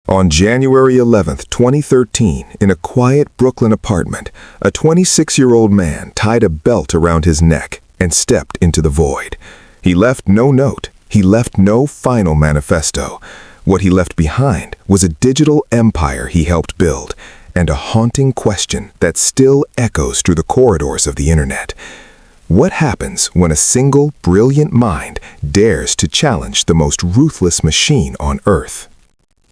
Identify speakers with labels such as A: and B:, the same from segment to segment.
A: On January 11th, 2013, in a quiet Brooklyn apartment, a 26-year-old man tied a belt around his neck and stepped into the void. He left no note. He left no final manifesto. What he left behind was a digital empire he helped build, and a haunting question that still echoes through the corridors of the internet. What happens when a single, brilliant mind dares to challenge the most ruthless machine on Earth?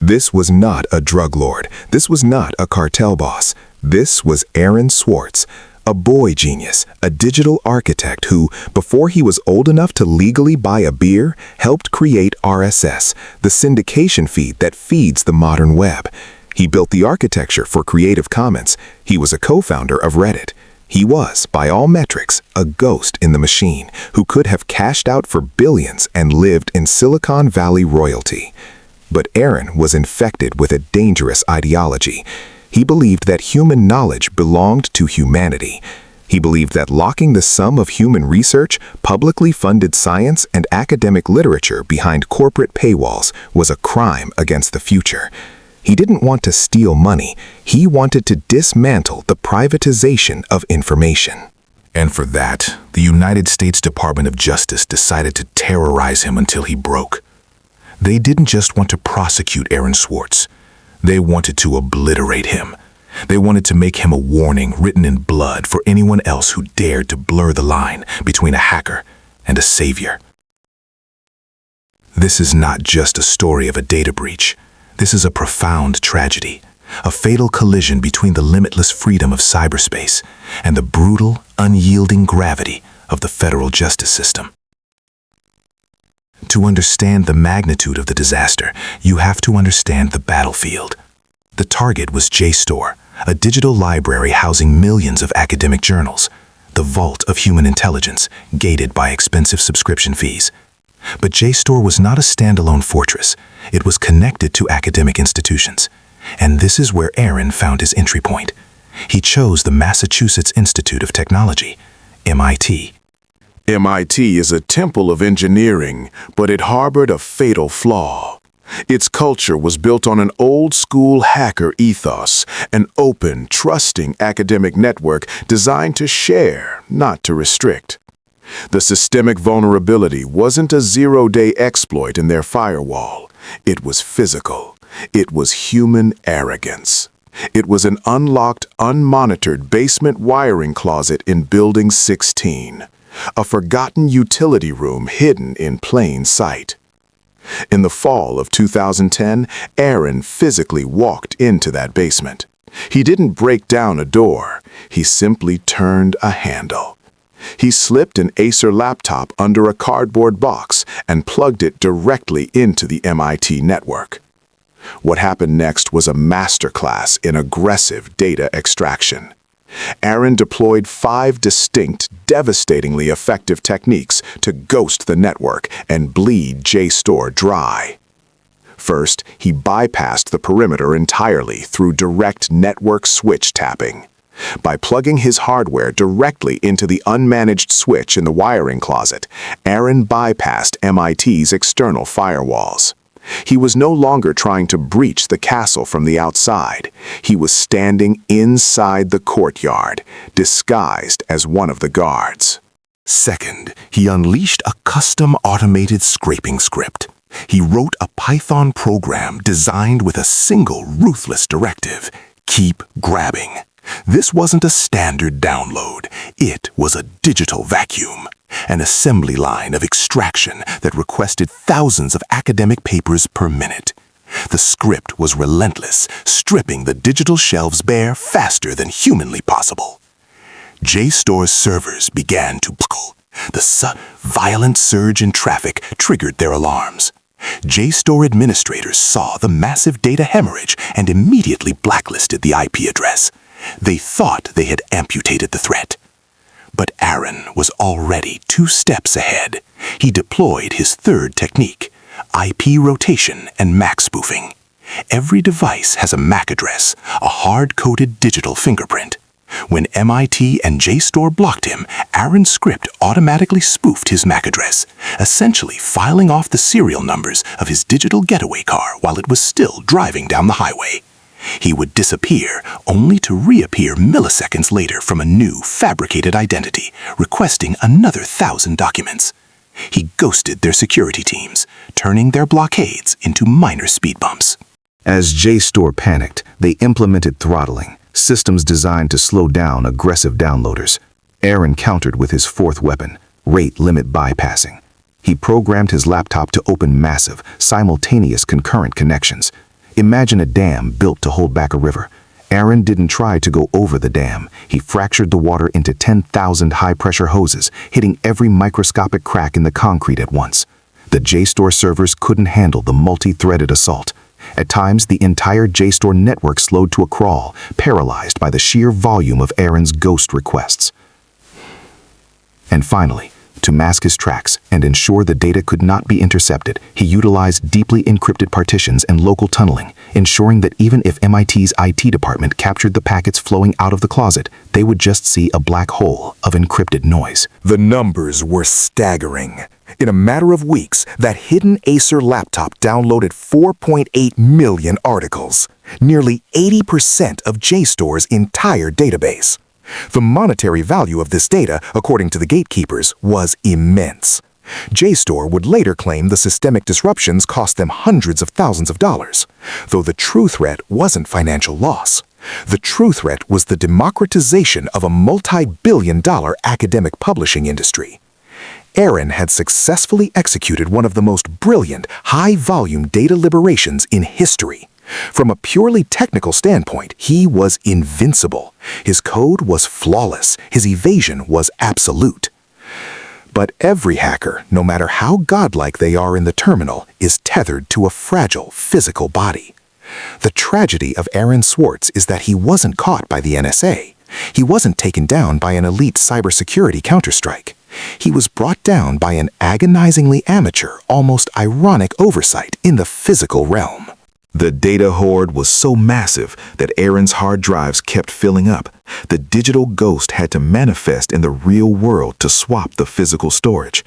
A: This was not a drug lord. This was not a cartel boss. This was Aaron Swartz, a boy genius, a digital architect who, before he was old enough to legally buy a beer, helped create RSS, the syndication feed that feeds the modern web. He built the architecture for Creative Commons. He was a co-founder of Reddit. He was, by all metrics, a ghost in the machine who could have cashed out for billions and lived in Silicon Valley royalty. But Aaron was infected with a dangerous ideology. He believed that human knowledge belonged to humanity. He believed that locking the sum of human research, publicly funded science, and academic literature behind corporate paywalls was a crime against the future. He didn't want to steal money. He wanted to dismantle the privatization of information.
B: And for that, the United States Department of Justice decided to terrorize him until he broke. They didn't just want to prosecute Aaron Swartz. They wanted to obliterate him. They wanted to make him a warning written in blood for anyone else who dared to blur the line between a hacker and a savior. This is not just a story of a data breach. This is a profound tragedy, a fatal collision between the limitless freedom of cyberspace and the brutal, unyielding gravity of the federal justice system. To understand the magnitude of the disaster, you have to understand the battlefield. The target was JSTOR, a digital library housing millions of academic journals, the vault of human intelligence, gated by expensive subscription fees. But JSTOR was not a standalone fortress. It was connected to academic institutions. And this is where Aaron found his entry point. He chose the Massachusetts Institute of Technology, MIT.
C: MIT is a temple of engineering, but it harbored a fatal flaw. Its culture was built on an old-school hacker ethos, an open, trusting academic network designed to share, not to restrict. The systemic vulnerability wasn't a zero-day exploit in their firewall. It was physical. It was human arrogance. It was an unlocked, unmonitored basement wiring closet in Building 16. A forgotten utility room hidden in plain sight. In the fall of 2010, Aaron physically walked into that basement. He didn't break down a door. He simply turned a handle. He slipped an Acer laptop under a cardboard box and plugged it directly into the MIT network. What happened next was a masterclass in aggressive data extraction. Aaron deployed 5 distinct, devastatingly effective techniques to ghost the network and bleed JSTOR dry. First, he bypassed the perimeter entirely through direct network switch tapping. By plugging his hardware directly into the unmanaged switch in the wiring closet, Aaron bypassed MIT's external firewalls. He was no longer trying to breach the castle from the outside. He was standing inside the courtyard, disguised as one of the guards.
B: Second, he unleashed a custom automated scraping script. He wrote a Python program designed with a single ruthless directive: keep grabbing. This wasn't a standard download. It was a digital vacuum, an assembly line of extraction that requested thousands of academic papers per minute. The script was relentless, stripping the digital shelves bare faster than humanly possible. JSTOR's servers began to buckle. The violent surge in traffic triggered their alarms. JSTOR administrators saw the massive data hemorrhage and immediately blacklisted the IP address. They thought they had amputated the threat. But Aaron was already 2 steps ahead. He deployed his third technique, IP rotation and MAC spoofing. Every device has a MAC address, a hard-coded digital fingerprint. When MIT and JSTOR blocked him, Aaron's script automatically spoofed his MAC address, essentially filing off the serial numbers of his digital getaway car while it was still driving down the highway. He would disappear, only to reappear milliseconds later from a new, fabricated identity, requesting another 1,000 documents. He ghosted their security teams, turning their blockades into minor speed bumps.
A: As JSTOR panicked, they implemented throttling, systems designed to slow down aggressive downloaders. Aaron countered with his fourth weapon, rate limit bypassing. He programmed his laptop to open massive, simultaneous concurrent connections. Imagine a dam built to hold back a river. Aaron didn't try to go over the dam. He fractured the water into 10,000 high-pressure hoses, hitting every microscopic crack in the concrete at once. The JSTOR servers couldn't handle the multi-threaded assault. At times, the entire JSTOR network slowed to a crawl, paralyzed by the sheer volume of Aaron's ghost requests. And finally, to mask his tracks and ensure the data could not be intercepted, he utilized deeply encrypted partitions and local tunneling, ensuring that even if MIT's IT department captured the packets flowing out of the closet, they would just see a black hole of encrypted noise.
C: The numbers were staggering. In a matter of weeks, that hidden Acer laptop downloaded 4.8 million articles, nearly 80% of JSTOR's entire database. The monetary value of this data, according to the gatekeepers, was immense. JSTOR would later claim the systemic disruptions cost them hundreds of thousands of dollars, though the true threat wasn't financial loss. The true threat was the democratization of a multi-billion-dollar academic publishing industry. Aaron had successfully executed one of the most brilliant, high-volume data liberations in history. From a purely technical standpoint, he was invincible. His code was flawless. His evasion was absolute. But every hacker, no matter how godlike they are in the terminal, is tethered to a fragile physical body. The tragedy of Aaron Swartz is that he wasn't caught by the NSA. He wasn't taken down by an elite cybersecurity counterstrike. He was brought down by an agonizingly amateur, almost ironic oversight in the physical realm.
A: The data hoard was so massive that Aaron's hard drives kept filling up. The digital ghost had to manifest in the real world to swap the physical storage.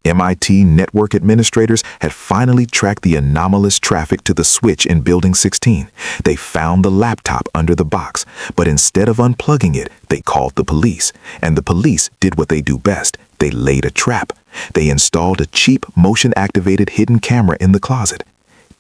A: MIT network administrators had finally tracked the anomalous traffic to the switch in Building 16. They found the laptop under the box, but instead of unplugging it, they called the police. And the police did what they do best. They laid a trap. They installed a cheap, motion-activated hidden camera in the closet.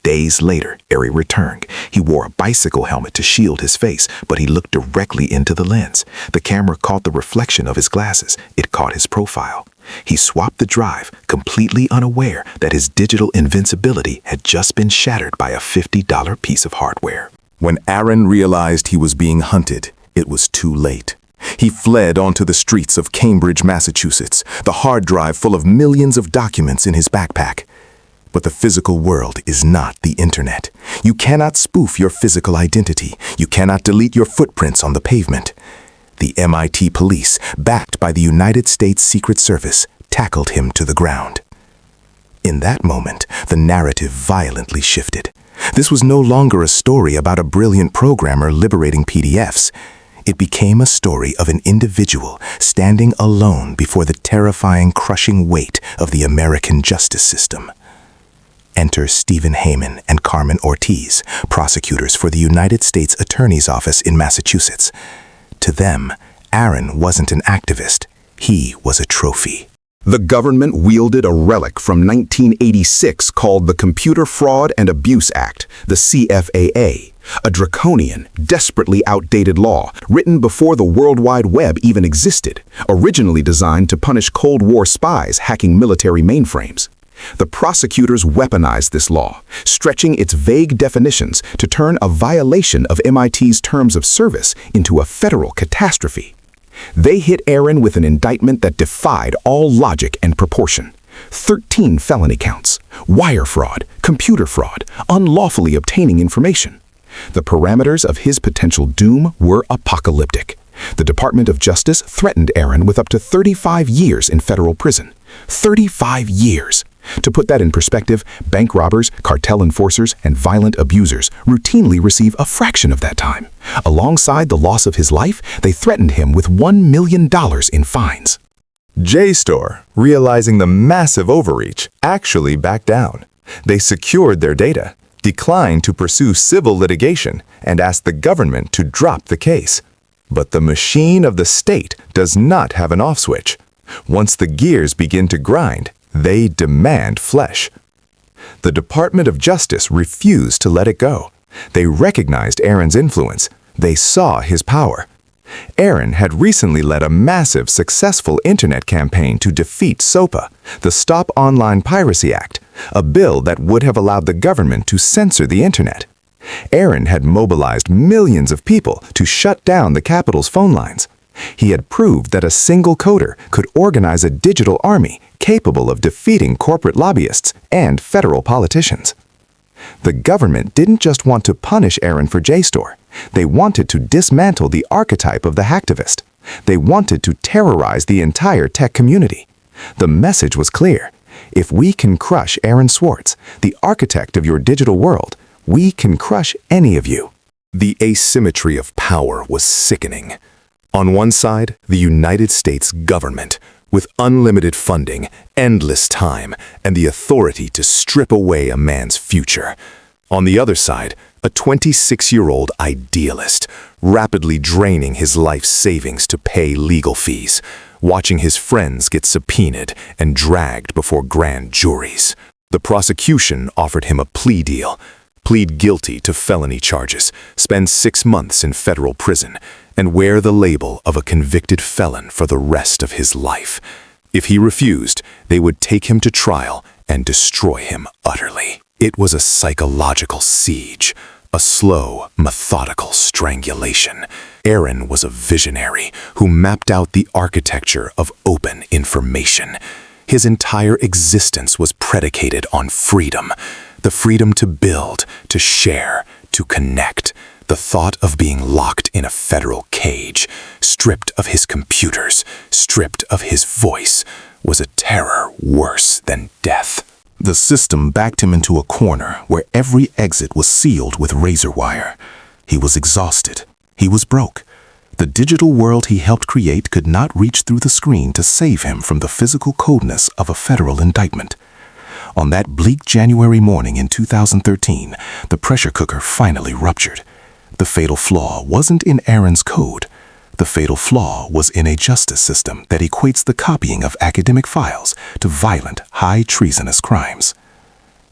A: Days later, Aaron returned. He wore a bicycle helmet to shield his face, but he looked directly into the lens. The camera caught the reflection of his glasses. It caught his profile. He swapped the drive, completely unaware that his digital invincibility had just been shattered by a $50 piece of hardware. When Aaron realized he was being hunted, it was too late. He fled onto the streets of Cambridge, Massachusetts, the hard drive full of millions of documents in his backpack. But the physical world is not the internet. You cannot spoof your physical identity. You cannot delete your footprints on the pavement. The MIT police, backed by the United States Secret Service, tackled him to the ground. In that moment, the narrative violently shifted. This was no longer a story about a brilliant programmer liberating PDFs. It became a story of an individual standing alone before the terrifying, crushing weight of the American justice system. Enter Stephen Heyman and Carmen Ortiz, prosecutors for the United States Attorney's Office in Massachusetts. To them, Aaron wasn't an activist. He was a trophy. The government wielded a relic from 1986 called the Computer Fraud and Abuse Act, the CFAA, a draconian, desperately outdated law written before the World Wide Web even existed, originally designed to punish Cold War spies hacking military mainframes. The prosecutors weaponized this law, stretching its vague definitions to turn a violation of MIT's terms of service into a federal catastrophe. They hit Aaron with an indictment that defied all logic and proportion. 13 felony counts, wire fraud, computer fraud, unlawfully obtaining information. The parameters of his potential doom were apocalyptic. The Department of Justice threatened Aaron with up to 35 years in federal prison. 35 years! To put that in perspective, bank robbers, cartel enforcers, and violent abusers routinely receive a fraction of that time. Alongside the loss of his life, they threatened him with $1 million in fines.
D: JSTOR, realizing the massive overreach, actually backed down. They secured their data, declined to pursue civil litigation, and asked the government to drop the case. But the machine of the state does not have an off switch. Once the gears begin to grind, they demand flesh. The Department of Justice refused to let it go. They recognized Aaron's influence. They saw his power. Aaron had recently led a massive, successful internet campaign to defeat SOPA, the Stop Online Piracy Act, a bill that would have allowed the government to censor the internet. Aaron had mobilized millions of people to shut down the Capitol's phone lines. He had proved that a single coder could organize a digital army capable of defeating corporate lobbyists and federal politicians. The government didn't just want to punish Aaron for JSTOR. They wanted to dismantle the archetype of the hacktivist. They wanted to terrorize the entire tech community. The message was clear. If we can crush Aaron Swartz, the architect of your digital world, we can crush any of you.
B: The asymmetry of power was sickening. On one side, the United States government, with unlimited funding, endless time, and the authority to strip away a man's future. On the other side, a 26-year-old idealist, rapidly draining his life savings to pay legal fees, watching his friends get subpoenaed and dragged before grand juries. The prosecution offered him a plea deal, plead guilty to felony charges, spend 6 months in federal prison, and wear the label of a convicted felon for the rest of his life. If he refused, they would take him to trial and destroy him utterly. It was a psychological siege, a slow, methodical strangulation. Aaron was a visionary who mapped out the architecture of open information. His entire existence was predicated on freedom, the freedom to build, to share, to connect. The thought of being locked in a federal cage, stripped of his computers, stripped of his voice, was a terror worse than death. The system backed him into a corner where every exit was sealed with razor wire. He was exhausted. He was broke. The digital world he helped create could not reach through the screen to save him from the physical coldness of a federal indictment. On that bleak January morning in 2013, the pressure cooker finally ruptured. The fatal flaw wasn't in Aaron's code. The fatal flaw was in a justice system that equates the copying of academic files to violent, high treasonous crimes.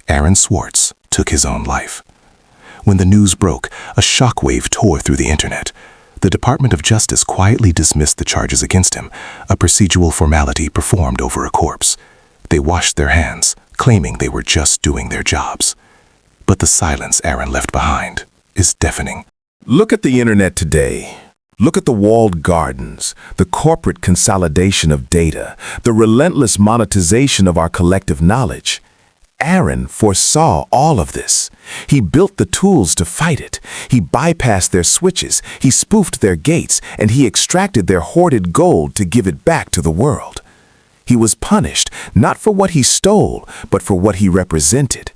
B: Aaron Swartz took his own life. When the news broke, a shockwave tore through the internet. The Department of Justice quietly dismissed the charges against him, a procedural formality performed over a corpse. They washed their hands, claiming they were just doing their jobs. But the silence Aaron left behind is deafening.
C: Look at the internet today. Look at the walled gardens, the corporate consolidation of data, the relentless monetization of our collective knowledge. Aaron foresaw all of this. He built the tools to fight it. He bypassed their switches, he spoofed their gates, and he extracted their hoarded gold to give it back to the world. He was punished not for what he stole, but for what he represented.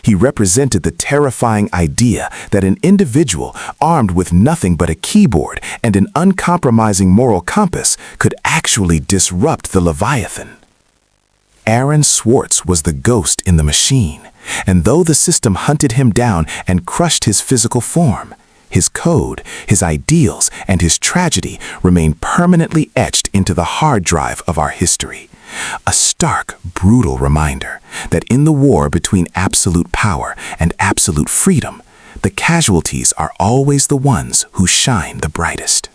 C: He represented the terrifying idea that an individual armed with nothing but a keyboard and an uncompromising moral compass could actually disrupt the Leviathan. Aaron Swartz was the ghost in the machine, and though the system hunted him down and crushed his physical form, his code, his ideals, and his tragedy remain permanently etched into the hard drive of our history. A stark, brutal reminder that in the war between absolute power and absolute freedom, the casualties are always the ones who shine the brightest.